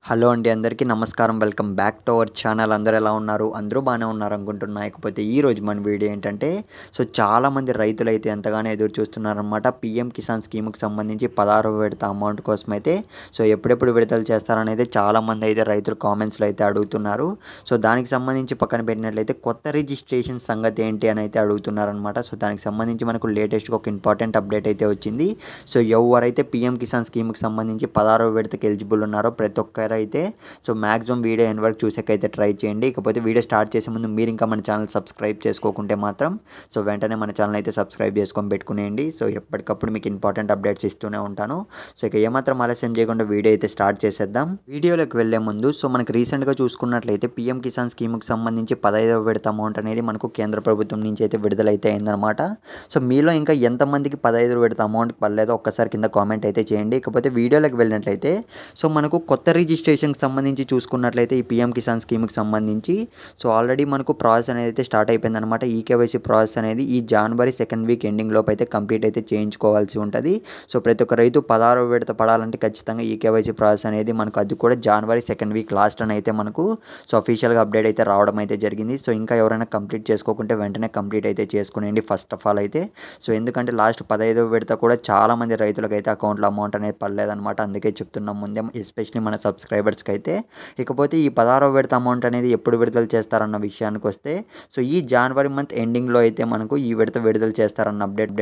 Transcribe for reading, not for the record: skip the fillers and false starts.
Hello అండి, అందరికీ నమస్కారం. Welcome back to our channel. అందరూ ఎలా ఉన్నారు? అందరూ బాగానే ఉన్నారు అనుకుంటున్నా. ఇకపోతే ఈరోజు మన వీడియో ఏంటంటే, చాలామంది రైతులైతే ఎంతగానో ఎదురు చూస్తున్నారనమాట. పీఎం కిసాన్ స్కీమ్‌కి సంబంధించి 16వ విడత అమౌంట్ కోసమైతే ఎప్పుడెప్పుడు విడుదల చేస్తారనేది చాలామంది అయితే రైతులు కామెంట్స్‌లో అయితే అడుగుతున్నారు. దానికి సంబంధించి పక్కన పెట్టినట్లయితే కొత్త రిజిస్ట్రేషన్ సంగతి ఏంటి అని అయితే అడుగుతున్నారనమాట. దానికి సంబంధించి మనకు లేటెస్ట్‌గా ఒక ఇంపార్టెంట్ అప్డేట్ అయితే వచ్చింది. ఎవరైతే పీఎం కిసాన్ స్కీమ్‌కి సంబంధించి 16వ విడతకి ఎలిజిబుల్ ఉన్నారో ప్రతి ఒక్కరైతే మాక్సిమం వీడియో ఎండ్ వరకు చూసేకైతే ట్రై చేయండి. ఇకపోతే వీడియో స్టార్ట్ చేసే ముందు మీరు ఇంకా మన ఛానల్ సబ్స్క్రైబ్ చేసుకోకుంటే మాత్రం వెంటనే మన ఛానల్ అయితే సబ్స్క్రైబ్ చేసుకొని పెట్టుకునేయండి. ఎప్పటికప్పుడు మీకు ఇంపార్టెంట్ అప్డేట్స్ ఇస్తూనే ఉంటాను. ఇక ఏమాత్రం ఆలస్యం చేయకుండా వీడియో అయితే స్టార్ట్ చేసేద్దాం. వీడియోలోకి వెళ్ళే ముందు మనకి రీసెంట్గా చూసుకున్నట్లయితే పీఎం కిసాన్ స్కీమ్కి సంబంధించి 15వ విడత అమౌంట్ అనేది మనకు కేంద్ర ప్రభుత్వం నుంచి అయితే విడుదలైతే అయిందనమాట. మీలో ఇంకా ఎంతమందికి 15వ విడత అమౌంట్ పడలేదో ఒక్కసారి కింద కామెంట్ అయితే చేయండి. ఇకపోతే వీడియోలోకి వెళ్ళినట్లయితే మనకు కొత్త రిజిస్ట్రేషన్కి సంబంధించి చూసుకున్నట్లయితే ఈ పీఎం కిసాన్ స్కీమ్కి సంబంధించి ఆల్రెడీ మనకు ప్రాసెస్ అనేది అయితే స్టార్ట్ అయిపోయిందనమాట. ఈకేవైసీ ప్రాసెస్ అనేది ఈ జనవరి సెకండ్ వీక్ ఎండింగ్ లోపు అయితే కంప్లీట్ అయితే చేయించుకోవాల్సి ఉంటుంది. ప్రతి ఒక్క రైతు 16వ విడత పడాలంటే ఖచ్చితంగా ఈకేవైసీ ప్రాసెస్ అనేది మనకు అది కూడా జనవరి సెకండ్ వీక్ లాస్ట్ అని అయితే మనకు అఫీషియల్గా అప్డేట్ అయితే రావడం అయితే జరిగింది. ఇంకా ఎవరైనా కంప్లీట్ చేసుకోకుంటే వెంటనే కంప్లీట్ అయితే చేసుకునేయండి ఫస్ట్ ఆఫ్ ఆల్ అయితే. ఎందుకంటే లాస్ట్ 15వ విడత కూడా చాలామంది రైతులకు అయితే అకౌంట్లో అమౌంట్ అనేది పడలేదన్నమాట. అందుకే చెప్తున్నాం ముందే, ఎస్పెషల్లీ మన సబ్స్క్రైబర్స్కి అయితే. ఇకపోతే ఈ 16వ విడత అమౌంట్ అనేది ఎప్పుడు విడుదల చేస్తారన్న విషయానికి వస్తే ఈ జనవరి మంత్ ఎండింగ్లో అయితే మనకు ఈ విడత విడుదల చేస్తారన్న అప్డేట్